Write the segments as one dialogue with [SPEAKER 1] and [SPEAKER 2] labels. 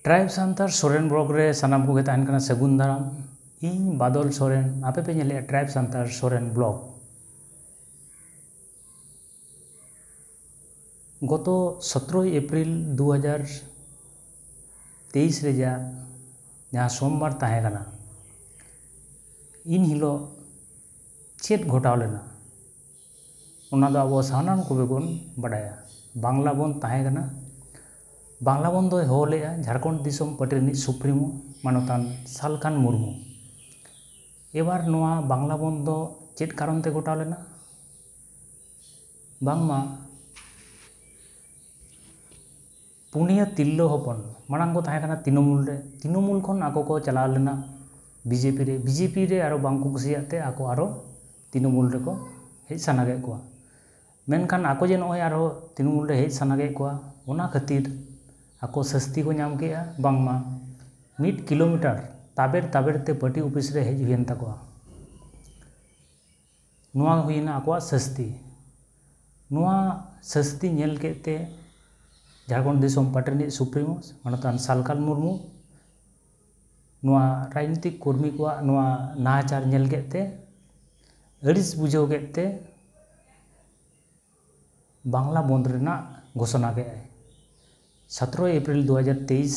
[SPEAKER 1] Tribe सान्तार Soren blog रे सानाम को तहन कना सगुन दाराम इन बादल सोरेन आपे पे नेले ट्राइब सान्तार सोरेन ब्लॉग गत 17 एप्रिल 2023 रेजा जहाँ सोमवार तहे कना इन हिलो चेत घटाव लेना उना दो अब सानाम को बेगुन बड़ाया बांग्ला बन तहे कना बांग्ला बन दो हो लेया झारखंड दिसोम पार्टी रिनिज सुप्रीमो मानतान सालखान मुर्मू एबार नोआ बांग्ला बन दो चेत कारण ते घटाव लेना बांगमा पुनिया तिल्लो हपन मांग को तहे कना तृणमूल खन आको को चलाव लेना बीजेपी रे आरो बांग को कुसियाते आको आरो तृणमूल रे को हेज सानागे को मेनखान आको जे नय आरो तृणमूल रे हेज सानागे को ओना खातिर आको सस्ती को नाम के बांगमा 1 किलोमीटर ताबेर ते पार्टी ऑफिस रे हेज हुयन तको नोआ हुईना आको सस्ती नेल केते झारखंड दिसोम पार्टी रिनिज सुप्रीमो मानतान सालखान मुर्मू नोआ राजनीतिक कर्मी को नोआ नाचार नेल केते अड़िस बुझाव केते बांग्ला बंद रेना घोषणा के 17 एप्रिल 2023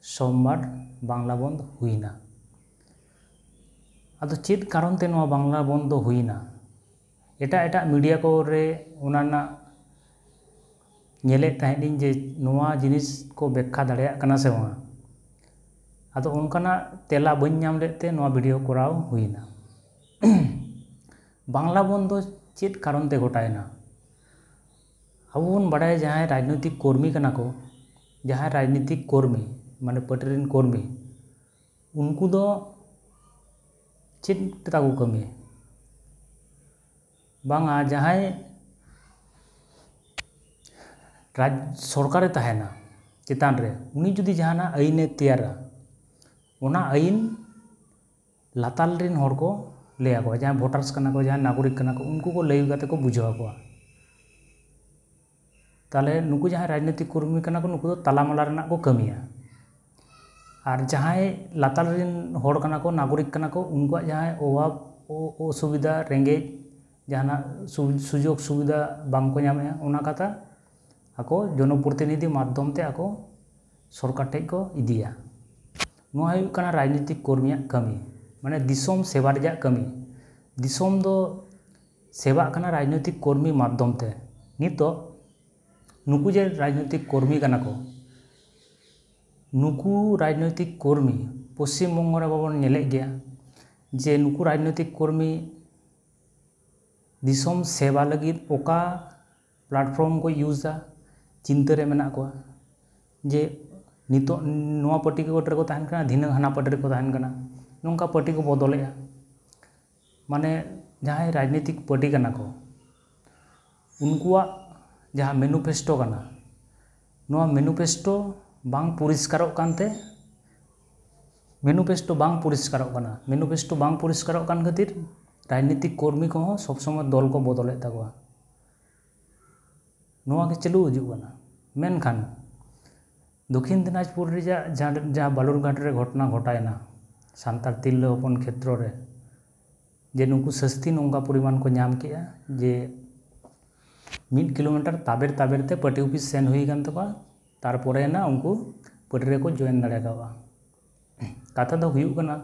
[SPEAKER 1] सोमवार बांग्ला बंद हुईना अदो चेत कारण ते नोआ बांग्ला बंद हुईना एटा मीडिया को रे उनाना नेले तहेनिन जे नोआ जिनिस को व्याख्या दाड़ेया कना से वहाँ अदो उनकाना तेला बन नाम लेते नोआ वीडियो कराव हुईना बांग्ला बंद चेत कारण ते घटायना अब बन बड़ाय जहाँ राजनीतिक कर्मी कना को जहाँ राजनीतिक कर्मी माने पार्टी कर्मी उनको दो चेत ताको कमी बांगा जहाँ सरकारे तहेना चेतान रे उनी जुदी जहाना आईने तैयारा ओना आईन लाताल रिन हर को लैया को जहाँ भोटार्स कना को जहाँ नागरिक कना को उनको को लई गाते को बुझावा को ताले नुकु जहाँ राजनीतिक कर्मी कना को नुकु दो तालामाला रना को कमिया और जहाँ लाताल रिन हर कना को नागरिक कना को उनको जहाँ अभाव असुविधा रेंगे जहाँ सुजोग सुविधा बांग को नामे ओना कथा आको जनप्रतिनिधि माध्यम ते आको सरकार टेक को इदिया नोआ हुयुग कना राजनीतिक कर्मी कमी माने दिसोम सेवा रजा कमी दिसोम दो सेवा कना राजनीतिक कर्मी माध्यम ते नितो नुकु जे राजनीतिक कर्मी कना को नुकु राजनीतिक कर्मी पश्चिम बंग रे बाबन नेले गया जे नुकु राजनीतिक कर्मी दिसोम सेवा लगी ओका प्लेटफॉर्म को यूज़ा चिंता रे मेना को जे नितो नोआ पार्टी को तहन कना धिना हाना पार्टी को तहन कना नोंका पार्टी को बदलेया माने जहाँ राजनीतिक पार्टी कना को उनकुआ जहाँ मैनिफेस्टो कना नोआ मैनिफेस्टो बांग परिष्कारों कानते मैनिफेस्टो बांग परिष्कारों कान खातिर राजनीतिक कर्मी को सब समय दल को बदले तकवा नोआ के चलू हजूगना मेनखान दक्षिण दिनाजपुर रेजा जहाँ बालुरघाट रे घटना घटायना सान्तार तिल्लो हपन क्षेत्र रे जे नुकु सस्ती नोंका परिमाण को नाम किया जे 1 किलोमीटर ताबेर ते पार्टी ऑफिस सेन हुई कान तको तारपरे ना उनको पार्टी रे को जॉइन दाड़े कावा कथा दो हुयु कना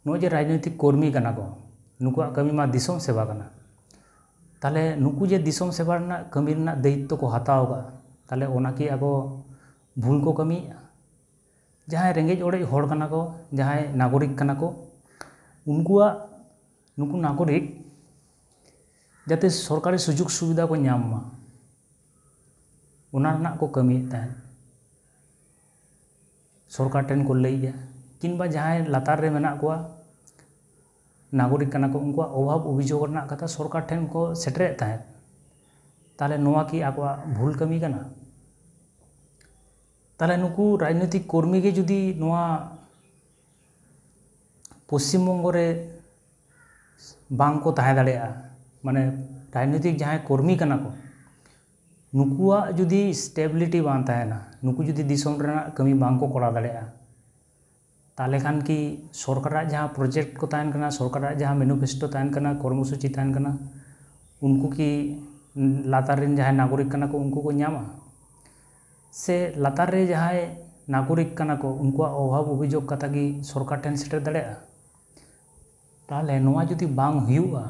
[SPEAKER 1] नो जे राजनीतिक कर्मी कना को नुकुआ कमी मा दिसोम सेवा कना ताले नुकु जे दिसोम सेवा रना कमी रना दायित्व को हताव का ताले ओना की आगो भूल को कमी जहाँ रेंगेज ओड़े हड़ कना को जहाँ नागरिक कना को उनकुआ नुकु नागरिक जाते सरकारी सुजुग सुविधा को नाम मा ओना रना को कमी तहन सरकार टेन को लैया किंबा जहाँ लातार रे मेना को नागरिक कना को उनको अभाव अभियोग रना कथा सरकार ठेन को सेटरे तहे ताले नोआ की आको भूल कमी कना ताले नुकु राजनीतिक कर्मी के जुदी नोआ पश्चिम बंग रे बांग को तहे दाड़ेया माने राजनीतिक जहाँ कर्मी कना को नुकुआ जुदी स्टेबिलिटी बांग तहना, नुकु जुदी दिसोम रेना कमी बांग को कोरा दाड़ेया, ताले खान की सरकार जहाँ प्रोजेक्ट को तहन कना, सरकार जहाँ मैनिफेस्टो तहन कना, कर्मसूची तहन कना, उनको की लातार रेन जहाँ नागरिक कना को उनको को न्यामा से लातार रे जहाँ नागरिक कना को उनको अभाव अभियोग कथा की सरकार ठेन सेटर दाड़ेया। ताले नोआ जुदी बांग हुआ,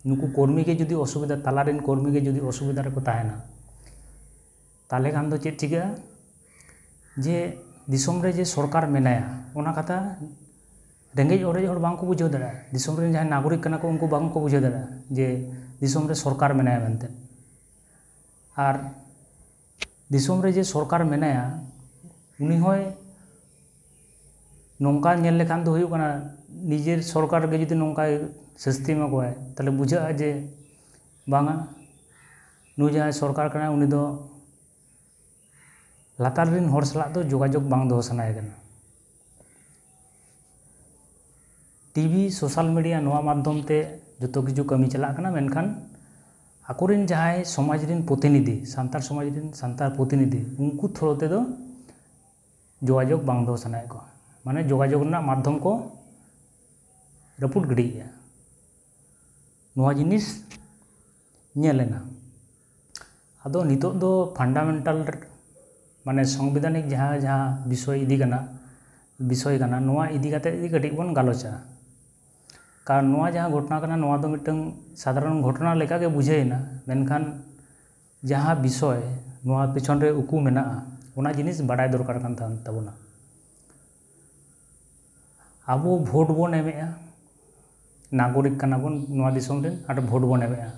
[SPEAKER 1] नुकु कर्मी के जुदी असुविधा तालारेन कर्मी के जुदी असुविधा रे को तहना, ताले खान दो चेक चिका जे दिसोम रे जे सरकार मेनाया ओना कथा रेंगेज ओरेज हर बांग को बुझाव दाड़ा, दिसोम रे जहाँ नागरिक कना को उनको बांग को बुझाव दाड़ा जे दिसोम रे सरकार मेनाया मेनते। आर दिसोम रे जे सरकार मेनाया उनी होय नोंका नेल लेखान दो हुयु कना निजेर सरकार के जुदी नोंका सस्ती में कोय ताले बुझा जे बांगा नु जहाँ सरकार कना उनी दो लातार रेन हर सलाह दो जोगाजोग बांग दो सनाय कना। टीवी सोशल मीडिया नोआ माध्यम ते जतो किछु कमी चला कना, मेनखान आकोरेन जहाँ समाज रेन प्रतिनिधि सान्तार समाज रेन सान्तार प्रतिनिधि उनको थ्रो ते दो जोगाजोग बांग दो सनाय को, माने जोगाजोग ना माध्यम को रपुट गिडिया नोआ जिनिस नेलेना। आदो नितो दो फंडामेंटल माने संविधानिक जहाँ जहाँ विषय इदी कना नोआ इदी काते इदी कटिक बन गालोचा, कारण नोआ जहाँ घटना कना नोआ दो मिटंग साधारण घटना लेका के बुझेना, मेनखान जहाँ विषय नोआ पिछन रे उकू मेना ओना जिनिस बाडाय दरकार कान ताबोना। आबो भोट बोन एमेआ, नागरिक कना बोन नोआ दिसोम रेन आर भोट बोन एमेआ,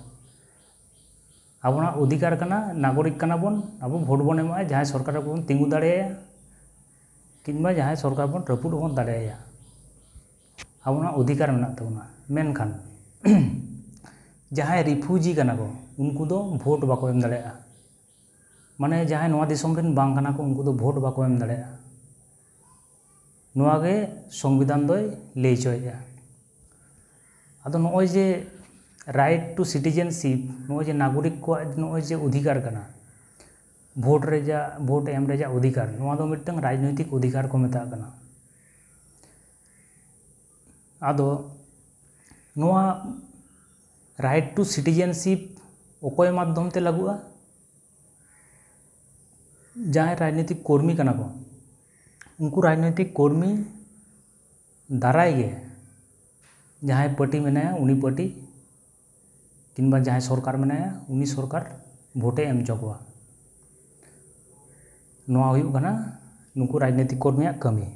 [SPEAKER 1] आबोना अधिकार कना नागरिक कना बोन आबो भोट बोन एमा जहाँ सरकार बोन तिंगु दाड़ेया किंबा जहाँ सरकार बोन रपुट बोन दाड़ेया, आबोना अधिकार मेना ताबोना। मेनखान जहाँ रिफ्यूजी कना को उनको दो भोट बाको एम दाड़ेया, माने जहाँ नोआ दिसोम रेन बांग कना को उनको दो भोट बाको एम दाड़ेया, नोआ गे संविधान दोय लई चोया। आदो नोय जे राइट टू सिटीजनशिप नोय जे नागरिक को नोय जे अधिकार कना भोट एम रेजा अधिकार नोआ दो मिटंग राजनैतिक अधिकार को मेता कना। आदो नोआ राइट टू सिटीजनशिप ओकोय माध्यम ते लागुआ, जहाँ राजनीतिक कर्मी कना को उनको राजनीतिक कर्मी दाराय गे जहाँ पार्टी मेनाया उनी पार्टी किंबा जहाँ सरकार मेनाया उनी सरकार भोटे एम चोकवा। नोआ हुयु कना नुकु राजनीतिक कर्मी कमी।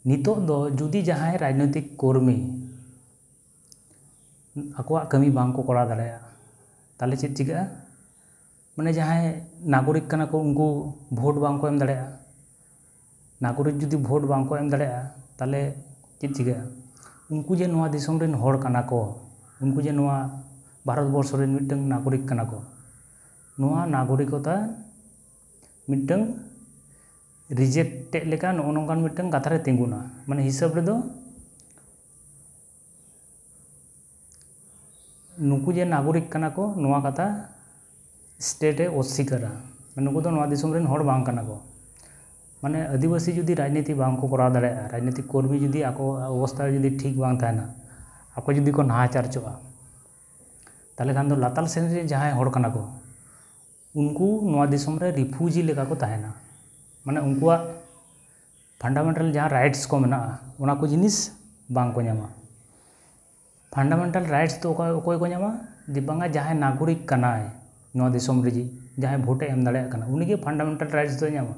[SPEAKER 1] नितो दो जुदी जहाँ राजनीतिक कर्मी आकोआ कमी बांग को कोरा दाड़ेया ताले चेक चिका, माने जहाँ नागरिक कना को उनको भोट बांग को एम दाड़ेया, नागरिक जुदी भोट बांग को एम दाड़ेया ताले चेक चिका, उनको जे नोआ दिसोम रेन हर कना को उनको जे नोआ भारतवर्ष रेन मिटंग नागरिक कना को नोआ नागरिकता मिटंग रिजेक्ट लेका नो नोंकान मिटंग कथा रे तिंगुना, माने हिसाब रे दो नुकु जे नागरिक कना को नोआ कथा स्टेट ए अस्वीकारा, नुकु दो नोआ दिसोम रेन हर बांग कना को, माने आदिवासी जुदी राजनीति बांग को करा दाड़ेया, राजनीतिक कर्मी जुदी आको अवस्था जुदी ठीक बांग तहना आको जुदी को नाहाचार चोआ ताले खान दो लाताल सेन रे जहाँ हर कना को उनको नोआ दिसोम रे रिफ्यूजी लेका को तहना, माने उनकुआ फंडामेंटल जहाँ राइट्स को मेना ओना को जिनिस बांग को न्यामा। फंडामेंटल राइट्स तो ओकोय को न्यामा जे बांगा जहाँ नागरिक कनाय नोआ दिसोम रे जी जहाँ भोटे एम दाड़ेया कना उनीगे फंडामेंटल राइट्स दो Nyama.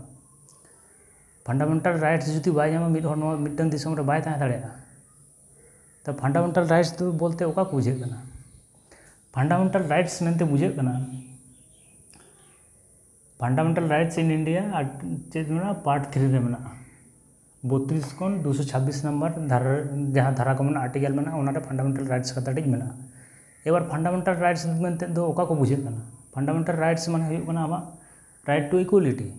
[SPEAKER 1] Fundamental rights जुदी bye Nyama मिद हर नोआ मिटन दिसोम रे बाय तहन दाड़ेया, तो फंडामेंटल राइट्स तो बोलते ओका को बुझे कना, फंडामेंटल राइट्स मेनते बुझे कना फंडामेंटल राइट्स इन इंडिया चेक मेना पार्ट 3 रे मेना 32 खन 226 नंबर धारा जहाँ धारा को मेना आर्टिकल मेना ओना रे फंडामेंटल राइट्स कथा टिक मेना। एबार फंडामेंटल राइट्स मेनते दो ओका को बुझे कना, फंडामेंटल राइट्स माने हुयु कना आमा राइट टू इक्वालिटी,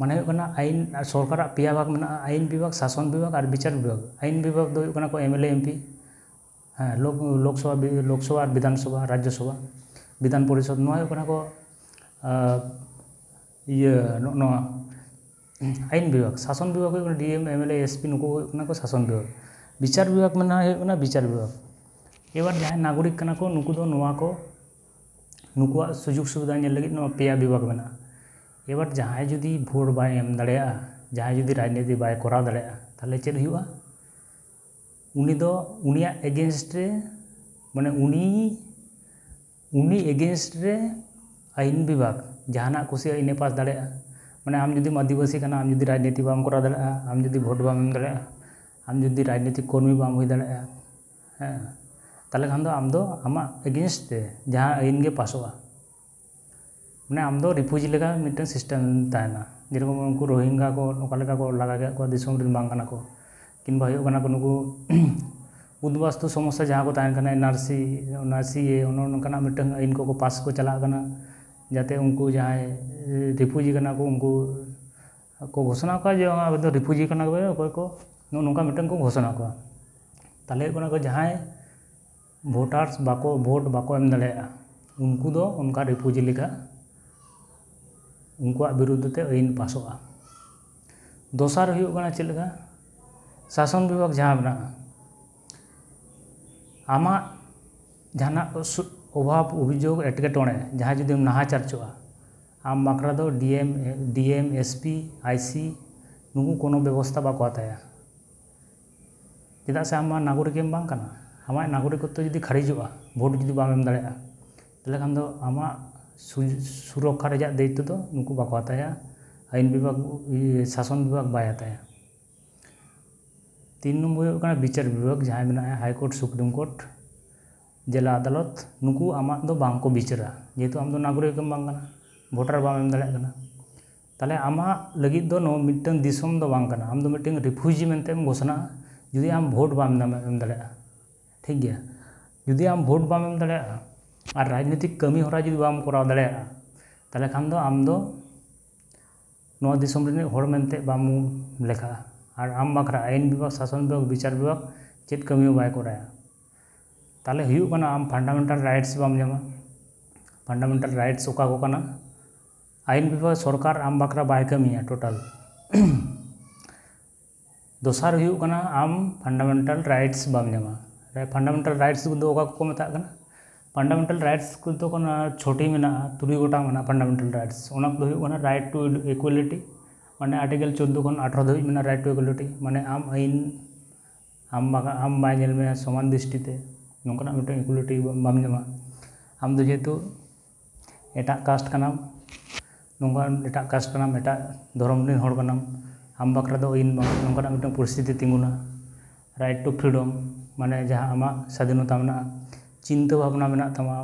[SPEAKER 1] माने हुयु कना आईन सरकार पेया भाग मेना आईन विभाग शासन विभाग और विचार विभाग। आईन विभाग दो हुयु कना को एमएलए एमपी हाँ लोकसभा विधानसभा राज्यसभा विधान परिषद नोआ हुयु कना को नोआ आईन विभाग शासन विभाग हो डीएम एमएलए एसपी नुकु को शासन विभाग विचार विभाग में विचार विभाग एबार जहाँ नागरिक कना को नुकु दो नोआ को नुकुआ सुजुग सुविधा नेल लगी नोआ पेया विभाग में एबार जहाँ जुदी भोट बाय एम दाड़ेया जहाँ जुदी राजनीति बाय कराव दाड़ेया ताहले चेद हुआ उनी दो उनिया एगेंस्ट रे माने उनी एगेंस्ट रे आईन विभाग जहाँ कुछ इने पास दाड़ेया माने आम जुदी आदिवासी कना आम जुदी राजनीति बाम कराव दाड़ेया आम जुदी भोट बाम एम दाड़ेया आम जुदी राजनीतिक कर्मी बाम हुई दाड़ेया हाँ ताहले खान दो आम दो आमा एगेंस्ट ते जहाँ आईन गे पासोगा माने आम दो रिफ्यूजी लेका मिटन सिस्टम ताहेना जेरकम उनको रोहिंगा को ओका लेका को लगा गया को दिसोम रिन बांग कना को किंबा हुयो कना को नुकु उद्वास्तु समस्या जहाँ को ताहेन कना एनआरसी नोनकना मिटन आईन को पास को चला कना जाते उनको जहाँ रिफ्यूजी कना को उनको को घोषणा का जो अब रिफ्यूजी कना को नोका मिटन को घोषणा को ताहले कना को जहाँ भोटार्स बाको भोट बाको एम दाड़ेया उनको दो उनका रिफ्यूजी लेका उनको विरुद्ध ते आईन पासोगा दोसार हुयो कना चेद लेका शासन विभाग जहाँ मेना आमा जहाना अभाव अभियोग एटकेटोणे जहाँ जुदी नाहाचार चोआ आम बाखरा दो डीएम एसपी आईसी नुकु कोनो व्यवस्था बाको हताया चेदा से आम नागरिक बांग कना आमा नागरिकत्व जुदी खारिजोगा भोट जुदी बाम एम दाड़ेया ताहले खान दो आमा सुरक्षा रेजा दायित्व दो नुकु बाको हताया आईन विभाग शासन विभाग बाय हताया 3 नम्बर हो विचार विभाग जहाँ मेना हाईकोर्ट सुप्रीम कोर्ट जिला अदालत नुकु आमा दो बांग को विचारा जेहेतु आम दो नागरिक बांग कना भोटार बाम एम दाड़ेया कना ताहले आमा लगिद दो नो मिटन दिसोम दो बांग कना आम दो मिटन रिफ्यूजी मेनते घोषणा जुदी आम भोट बाम एम दाड़ेया ठीक गया जुदी आम भोट बाम एम दाड़ेया और राजनीतिक कमी हरा जुदी बाम कराव दाड़ेया ताहले खान दो आम दो नोआ दिसोम रिन होड़ मेनते बाम लेखा और आम बाखरा आईन विभाग शासन विभाग विचार विभाग चेद कमी बाय कराया ताहले हुयुग कना आम फंडामेंटल राइट्स बाम जामा फंडामेंटल राइट्स ओका को कना आईन विभाग सरकार आम बाखरा बाय कमिया टोटल दोसार हुयुग कना आम फंडामेंटल राइट्स बाम जामा फंडामेंटल राइट्स दो ओका को मेता कना फंडामेंटल राइट्स को तो कना छोटी मेना 3 गोटा मेना फंडामेंटल राइट्स ओना दो हुयुग कना राइट टू इक्वालिटी माने आर्टिकल 14 खन 18 धाबी मेना राइट टू इक्वालिटी माने आम आईन आम बाय नेल में समान दृष्टिते नोंकना मिटन इक्वालिटी बाम जामा आम दो जेहेतु एटा कास्ट कनाम नोंका एटा कास्ट कनाम एटा धर्म रिन हड़ कनाम आम बाखरा दो आईन नोंकना मिटन परिस्थिति तिंगुना राइट टू फ्रीडम माने जहाँ आमा स्वाधीनता मेना चिंता भावना मेना तमा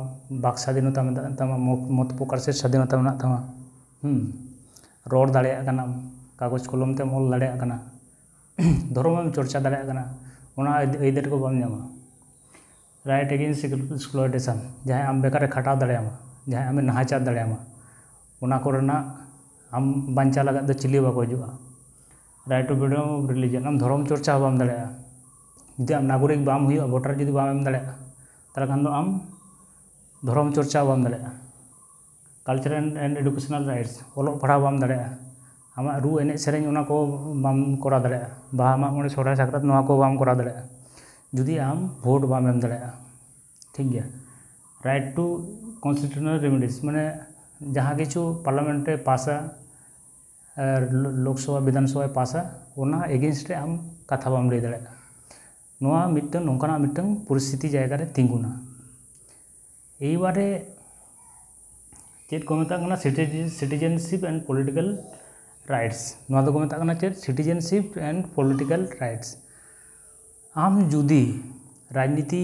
[SPEAKER 1] बाक स्वाधीनता मेना तमा मत प्रकाश स्वाधीनता मेना तमा रोड दाड़ेया कना कागज कलम ते ऑल दाड़ेया कना धर्म चर्चा दाड़ेया कना ओना आइदार को बाम जामा राइट अगेंस्ट एक्सप्लॉयटेशन जहाँ आम बेकार खटाव दाड़ेयामा जहाँ आम नाहाचार दाड़ेयामा ओना कोरेना आम बांचा लगा दो चिली बाको हजुआ right to freedom of religion आम धर्म चर्चा बाम दाड़ेया जुदी आम नागरिक बाम हुआ भोटार जुदी बाम एम दाड़ेया ताहले खान दो आम धर्म चर्चा बाम दाड़ेया कल्चरल एंड एडुकेशनल राइट्स ओलोग पढ़ाव बाम दाड़ेया आमा रू एने सेरेñ ओना को बाम करा दाड़ेया बाहा मा मोड़े सोहराय साकरात नोआ को बाम करा दाड़ेया जुदी आम भोट बाम एम दाड़ेया ठीक गया राइट टू कॉन्स्टिट्यूशनल रेमेडीज माने जहाँ किछु पार्लियामेंट पासा लोकसभा विधानसभा पासा ओना एगेंस्ट रे आम कथा बाम लई दाड़ेया नोआ मिटन नोंकाना मिटन परिस्थिति जायगा रे तिंगुना एइबारे चेद को मेता कना सिटीजनशिप एंड पॉलिटिकल राइट्स नोआ दो को मेता कना चेद सिटीजनशिप एंड पॉलिटिकल राइट्स आम जुदी राजनीति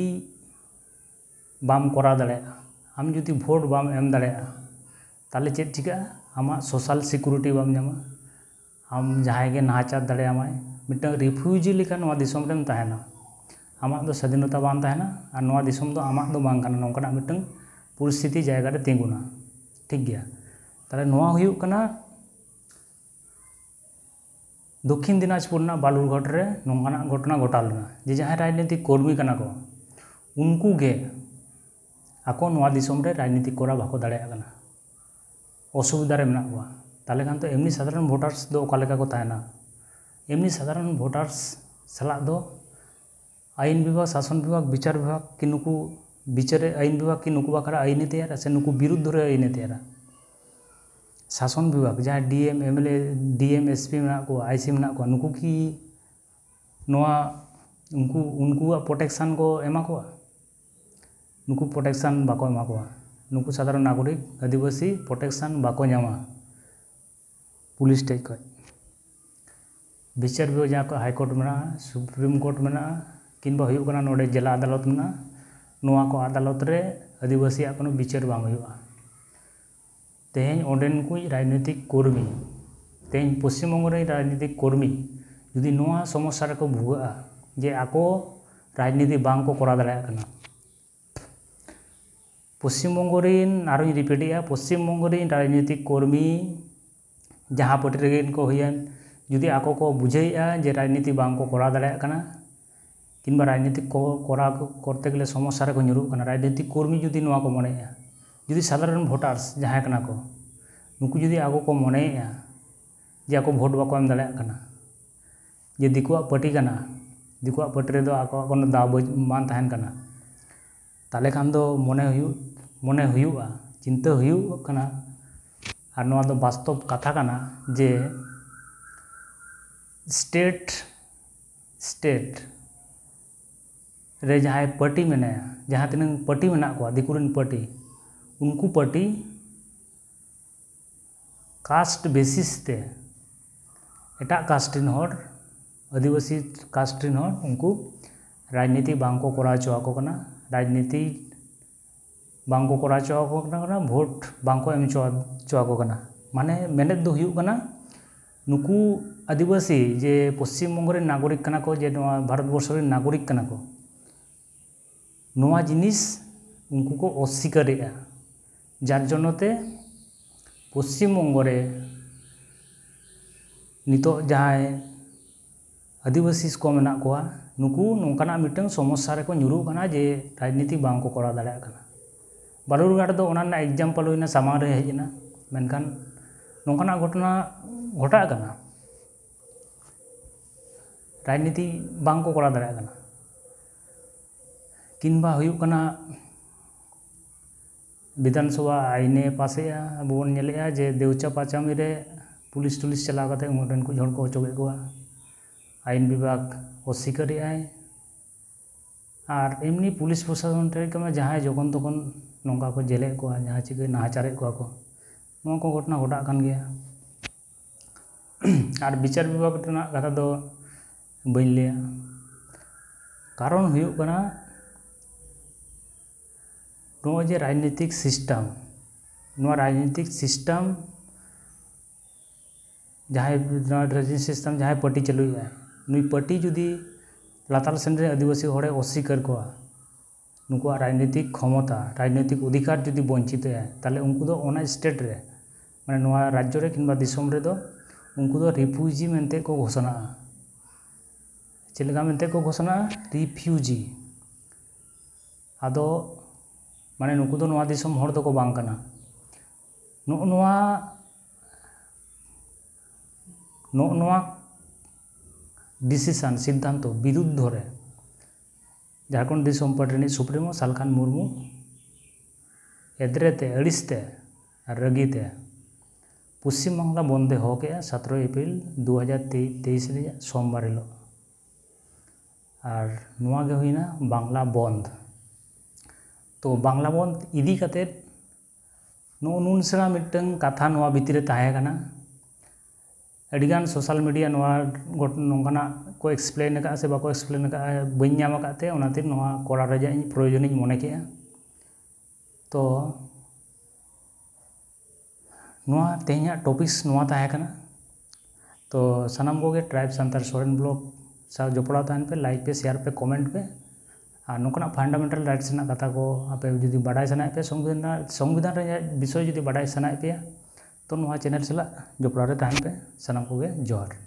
[SPEAKER 1] बाम करा दाड़ेया आम जुदी भोट बाम एम दाड़ेया ताहले चेद चिका आमा सोशल सिक्योरिटी बाम जामा आम जहाँ के नाहाचार दाड़ेयामाय मिटन रिफ्यूजी लेका नोआ दिसोम रेम ताहेना आमा दो स्वाधीनता बाम ताहेना और नोआ दिसोम दो आमा दो बांग काना नोंकाना मिटन परिस्थिति जायगा रे तिंगुना ठीक गया ताहले नोआ हुयुग कना दक्षिण दिनाजपुर ना बालुरघाट रे नोंकाना घटना घटा लेना जे जहाँ राजनीतिक कर्मी कना को उनको गे आको नोआ दिसोम रे राजनीतिक करा बाको दाड़ेया कना असुविधा रे मेनाक कोआ ताले खान तो एमनी साधारण भोटार्स दो ओका लेका को ताहेना एमनी साधारण भोटार्स सालाक दो आईन विभाग शासन विभाग विचार विभाग कि नुकू विचारे आईन विभाग कि नुकू बाखरा आईने तैयारा से नुकू विरुद्ध रे आईने तैयारा शासन विभाग जहाँ डीएम एमएलए डीएम एसपी मेनाक को आईसी मेनाक को नुकू की नोआ उनको प्रोटेक्शन को एमा को नुकू प्रोटेक्शन बाको एमा को नुकू साधारण नागरिक आदिवासी प्रोटेक्शन बाको नामा पुलिस टेज को विचार विभाग जहाँ को हाईकोर्ट में सुप्रीम कोर्ट में किंबा हुयुग कना नोडे जिला अदालत में नोआ को अदालत रे आदिवासी कोनो विचार बांग हुयुगा तेहें ओंडेन को राजनीतिक कर्मी तेहें पश्चिम बंग रे राजनीतिक कर्मी जुदी नोआ समस्या रे को भुगा जे आको राजनीति बांग को करा दाड़ा कना पश्चिम बंग रेन आरो रिपीटिया पश्चिम बंग रेन राजनीतिक कर्मी जहाँ पार्टी रे को हुयन जुदी आको को बुझेया जे राजनीति बांग को करा दाड़ा कना किंबा राजनीति को करा करते गले समस्या रे को ᱧᱩᱨᱩᱜ कना राजनीतिक कर्मी जुदी नोआ को मनेया जुदी साधारण भोटार्स जहाँ कना को नुकू जुदी आको को मनेया जे आको भोट बाको एम दाड़ा कना जे दिकुआ पार्टी कना दिकुआ पार्टी रे दो आको कोनो दाव मान तहन कना ताले खान दो मने हुयुगा चिंता हुयुग कना और नोआ दो वास्तव कथा कना जे स्टेट रे जहाँ पार्टी मेनाया जहाँ तीन पार्टी मेना को दिकुरन पार्टी उनको पार्टी कास्ट बेसिस ते एटा कास्ट रिन हर आदिवासी कास्ट रिन हर उनको राजनीति बांग को करा चो कना राजनीति बांग को करा चो कना भोट बांग को एम चो कना माने मेनेद दो हुयुग कना नुकू आदिवासी जे पश्चिम बंग रे नागरिक कना को जे भारत वर्ष रे नागरिक कना को नोआ जिनिस उनको को अस्वीकारेगा जार जनते पश्चिम बंग रे नितो जहाँ आदिवासी को मेना कोआ नुकू नोंकाना मिटन समस्या रे को ᱧᱩᱨᱩᱜ कना जे राजनीति बांग को करा दाड़ा कना बालुरघाट दो ओना एग्जाम्पल होइना सामान रे हेजना मेनखान नोंकाना घटना घटा कना राजनीति बांग को करा दाड़ा कना किंबा हुयुग कना विधानसभा आईने पासेया अब बन नेलेया जे देवचा पाचामी रे पुलिस टुलिस चला कते उनरेन को झोड़ को होचोगे को आईन विभाग अस्वीकारी आय और एमनी पुलिस प्रशासन रे कमा जहाँ जखन तखन नोंका को जेले को जहाँ चिके नाहाचारे को नों को घटना घटा कान गया और विचार विभाग रेना कथा दो बइन लिया कारण हुयुग कना नो जे राजनीतिक सिस्टम जहाँ राजनीतिक सिस्टम जहाँ पार्टी चलुआ नुई पार्टी जुदी लातार सेन रे आदिवासी होड़े अस्वीकार को नुकुआ राजनीतिक क्षमता राजनीतिक अधिकार जुदी वंचित है ताले उनको दो ओना स्टेट रे माने नोआ राज्य रे किंबा दिसोम रे दो उनको दो रिफ्यूजी मेनते को घोषणा चेलगा मेनते को घोषणा रिफ्यूजी आदो माने नुकू दो नोआ दिसोम हर दो को बांग कना नोआ डिसीजन सिद्धांत विरुद्ध रे झारखंड दिसोम पार्टी सुप्रीमो सालखान मुर्मू एद्रेते अड़िसते रगीते पश्चिम बांगला बंदे हो के 17 अप्रैल 2023 रे सोमवार हिलो और नोआ गे हुईना बांगला बंद तो बांगला बंद इदी कते नुन सेना मिटन कथा नोआ भितरे ताहे कना अडिगान सोशल मीडिया नोआ नोंकाना को एक्सप्लेन का से बाको एक्सप्लेन का बइन नाम काते ओनाते नोआ कोरा रजा प्रयोजन मने के तो नोआ तेहना टॉपिक्स नोआ ताहे कना तो सानाम को ट्राइब सान्तार सोरेन ब्लॉग सा जोपड़ा तहन पे लाइक पे शेयर पे कमेंट पे और नोकना फंडामेंटल राइट्स ना कथा को आपे जुदी बाडाय सनाय पे संविधान रे विषय जुदी बाडाय सनाय पे तो नोआ चैनल सला जोपड़ा रे तहन पे सानाम को जोहार।